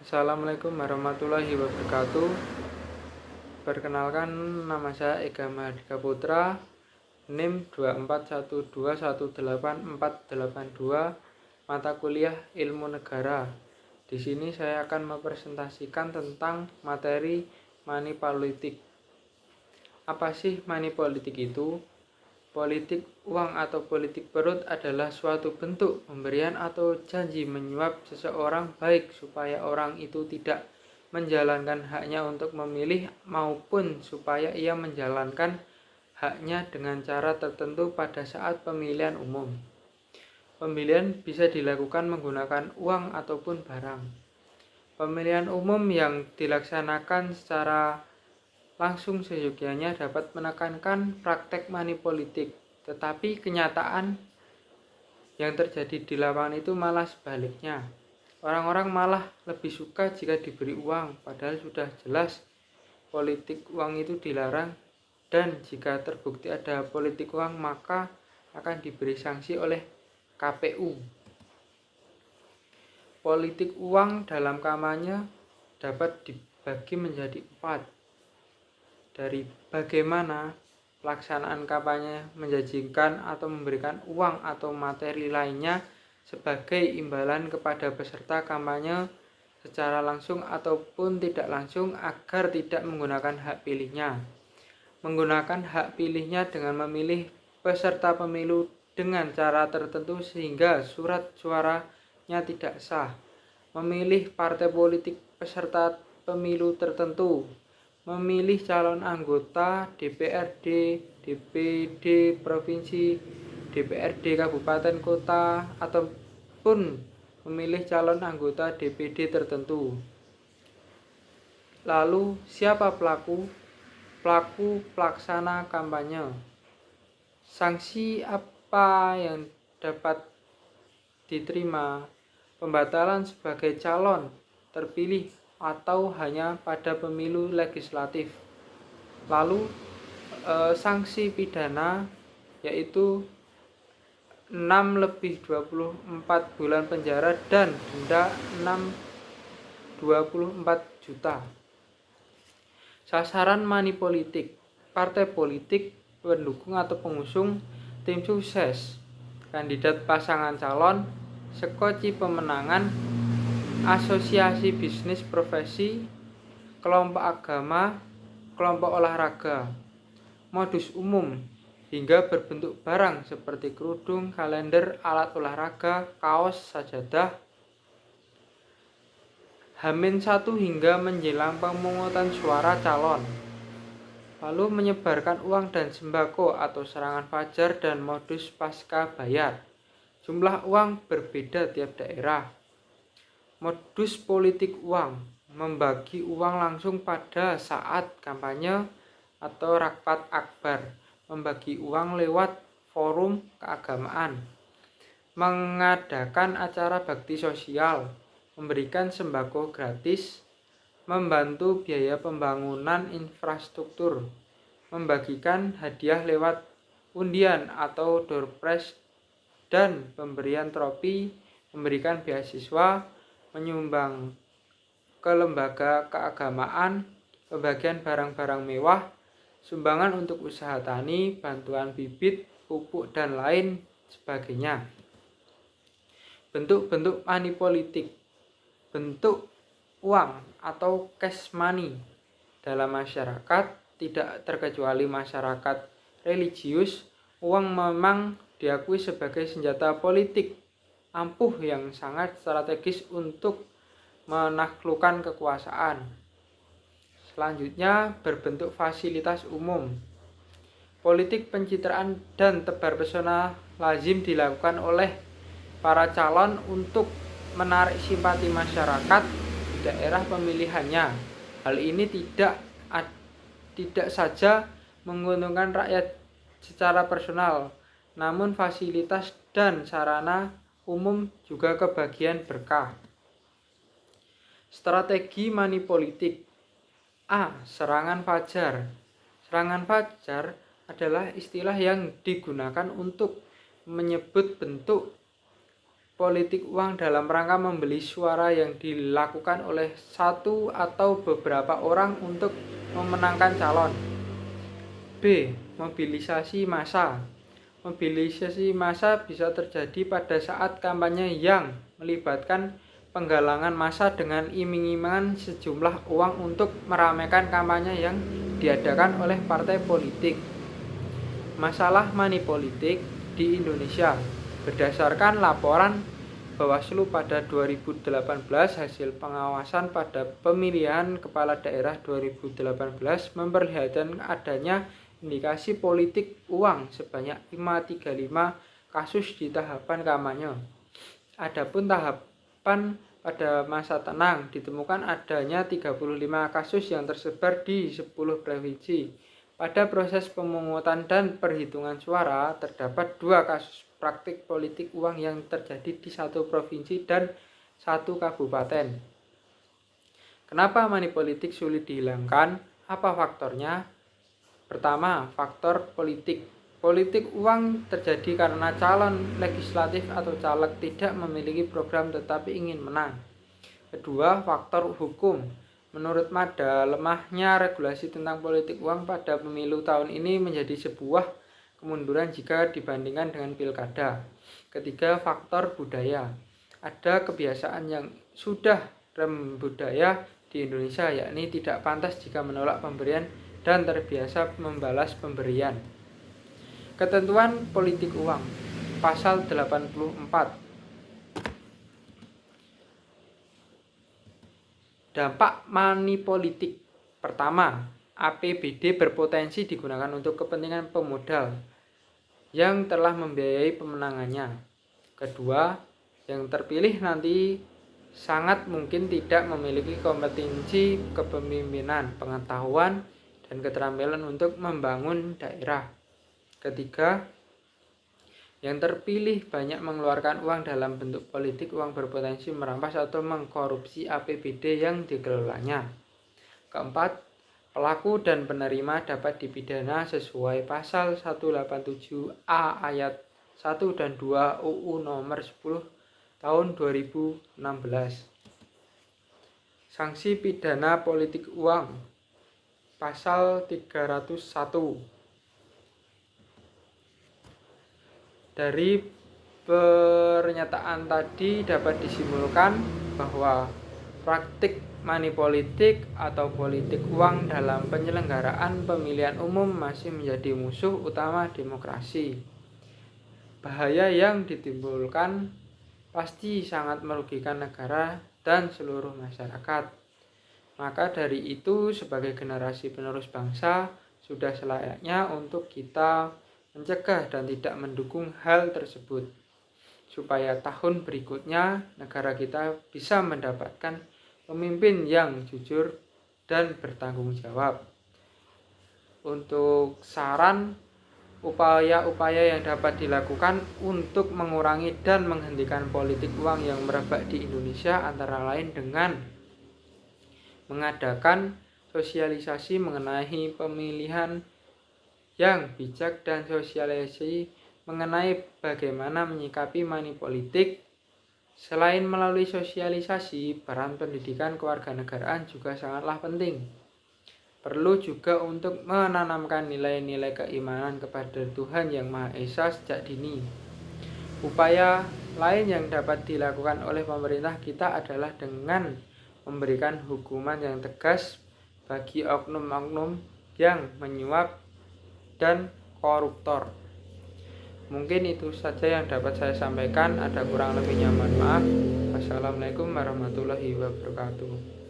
Assalamualaikum warahmatullahi wabarakatuh. Perkenalkan, nama saya Ega Mahardika Putra, NIM 241218482, mata kuliah Ilmu Negara. Di sini saya akan mempresentasikan tentang materi money politik. Apa sih money politik itu? Politik uang atau politik perut adalah suatu bentuk pemberian atau janji menyuap seseorang baik supaya orang itu tidak menjalankan haknya untuk memilih maupun supaya ia menjalankan haknya dengan cara tertentu pada saat pemilihan umum. Pemilihan bisa dilakukan menggunakan uang ataupun barang. Pemilihan umum yang dilaksanakan secara langsung seyogyanya dapat menekankan praktek money politik, tetapi kenyataan yang terjadi di lapangan itu malah sebaliknya. Orang-orang malah lebih suka jika diberi uang, padahal sudah jelas politik uang itu dilarang, dan jika terbukti ada politik uang maka akan diberi sanksi oleh KPU. Politik uang dalam kampanye dapat dibagi menjadi 4. Dari bagaimana pelaksanaan kampanye menjanjikan atau memberikan uang atau materi lainnya sebagai imbalan kepada peserta kampanye secara langsung ataupun tidak langsung agar tidak menggunakan hak pilihnya. Menggunakan hak pilihnya dengan memilih peserta pemilu dengan cara tertentu sehingga surat suaranya tidak sah. Memilih partai politik peserta pemilu tertentu. Memilih calon anggota DPRD, DPD provinsi, DPRD kabupaten kota, ataupun memilih calon anggota DPD tertentu. Lalu, siapa pelaku? Pelaku pelaksana kampanye. Sanksi apa yang dapat diterima? Pembatalan sebagai calon terpilih atau hanya pada pemilu legislatif. Lalu sanksi pidana yaitu 6+24 bulan penjara dan denda 24 juta. Sasaran money politik, partai politik, pendukung atau pengusung, tim sukses, kandidat pasangan calon, sekoci pemenangan, asosiasi bisnis profesi, kelompok agama, kelompok olahraga. Modus umum hingga berbentuk barang seperti kerudung, kalender, alat olahraga, kaos, sajadah. H-1 hingga menjelang pemungutan suara calon. Lalu menyebarkan uang dan sembako atau serangan fajar dan modus pasca bayar. Jumlah uang berbeda tiap daerah. Modus politik uang, membagi uang langsung pada saat kampanye atau rapat akbar, membagi uang lewat forum keagamaan, mengadakan acara bakti sosial, memberikan sembako gratis, membantu biaya pembangunan infrastruktur, membagikan hadiah lewat undian atau door prize dan pemberian trofi, memberikan beasiswa, menyumbang ke lembaga keagamaan, pembagian barang-barang mewah, sumbangan untuk usaha tani, bantuan bibit, pupuk, dan lain sebagainya. Bentuk-bentuk money politik. Bentuk uang atau cash money dalam masyarakat, tidak terkecuali masyarakat religius, uang memang diakui sebagai senjata politik ampuh yang sangat strategis untuk menaklukkan kekuasaan. Selanjutnya, berbentuk fasilitas umum. Politik pencitraan dan tebar pesona lazim dilakukan oleh para calon untuk menarik simpati masyarakat di daerah pemilihannya. Hal ini tidak saja menguntungkan rakyat secara personal, namun fasilitas dan sarana umum juga kebagian berkah. Strategi money politik. A. Serangan fajar. Serangan fajar adalah istilah yang digunakan untuk menyebut bentuk politik uang dalam rangka membeli suara yang dilakukan oleh satu atau beberapa orang untuk memenangkan calon. B. Mobilisasi massa. Mobilisasi massa bisa terjadi pada saat kampanye yang melibatkan penggalangan massa dengan iming-imingan sejumlah uang untuk meramaikan kampanye yang diadakan oleh partai politik. Masalah money politik di Indonesia. Berdasarkan laporan Bawaslu pada 2018, hasil pengawasan pada pemilihan kepala daerah 2018 memperlihatkan adanya indikasi politik uang sebanyak 535 kasus di tahapan kampanye. Adapun tahapan pada masa tenang ditemukan adanya 35 kasus yang tersebar di 10 provinsi. Pada proses pemungutan dan perhitungan suara terdapat 2 kasus praktik politik uang yang terjadi di 1 provinsi dan 1 kabupaten. Kenapa money politik sulit dihilangkan? Apa faktornya? Pertama, faktor politik. Politik uang terjadi karena calon legislatif atau caleg tidak memiliki program tetapi ingin menang. Kedua, faktor hukum. Menurut Mada, lemahnya regulasi tentang politik uang pada pemilu tahun ini menjadi sebuah kemunduran jika dibandingkan dengan pilkada. Ketiga, faktor budaya. Ada kebiasaan yang sudah budaya di Indonesia, yakni tidak pantas jika menolak pemberian dan terbiasa membalas pemberian. Ketentuan politik uang. Pasal 84. Dampak money politik. Pertama, APBD berpotensi digunakan untuk kepentingan pemodal yang telah membiayai pemenangannya. Kedua, yang terpilih nanti sangat mungkin tidak memiliki kompetensi kepemimpinan, pengetahuan, dan keterampilan untuk membangun daerah. Ketiga, yang terpilih banyak mengeluarkan uang dalam bentuk politik uang berpotensi merampas atau mengkorupsi APBD yang dikelolanya. Keempat, pelaku dan penerima dapat dipidana sesuai pasal 187A ayat 1 dan 2 UU nomor 10 tahun 2016. Sanksi pidana politik uang. Pasal 301. Dari pernyataan tadi dapat disimpulkan bahwa praktik money politik atau politik uang dalam penyelenggaraan pemilihan umum masih menjadi musuh utama demokrasi. Bahaya yang ditimbulkan pasti sangat merugikan negara dan seluruh masyarakat. Maka dari itu, sebagai generasi penerus bangsa, sudah selayaknya untuk kita mencegah dan tidak mendukung hal tersebut, supaya tahun berikutnya negara kita bisa mendapatkan pemimpin yang jujur dan bertanggung jawab. Untuk saran, upaya-upaya yang dapat dilakukan untuk mengurangi dan menghentikan politik uang yang merebak di Indonesia antara lain dengan mengadakan sosialisasi mengenai pemilihan yang bijak dan sosialisasi mengenai bagaimana menyikapi money politik. Selain melalui sosialisasi, peran pendidikan kewarganegaraan juga sangatlah penting. Perlu juga untuk menanamkan nilai-nilai keimanan kepada Tuhan Yang Maha Esa sejak dini. Upaya lain yang dapat dilakukan oleh pemerintah kita adalah dengan memberikan hukuman yang tegas bagi oknum-oknum yang menyuap dan koruptor. Mungkin itu saja yang dapat saya sampaikan. Ada kurang lebihnya mohon maaf. Wassalamualaikum warahmatullahi wabarakatuh.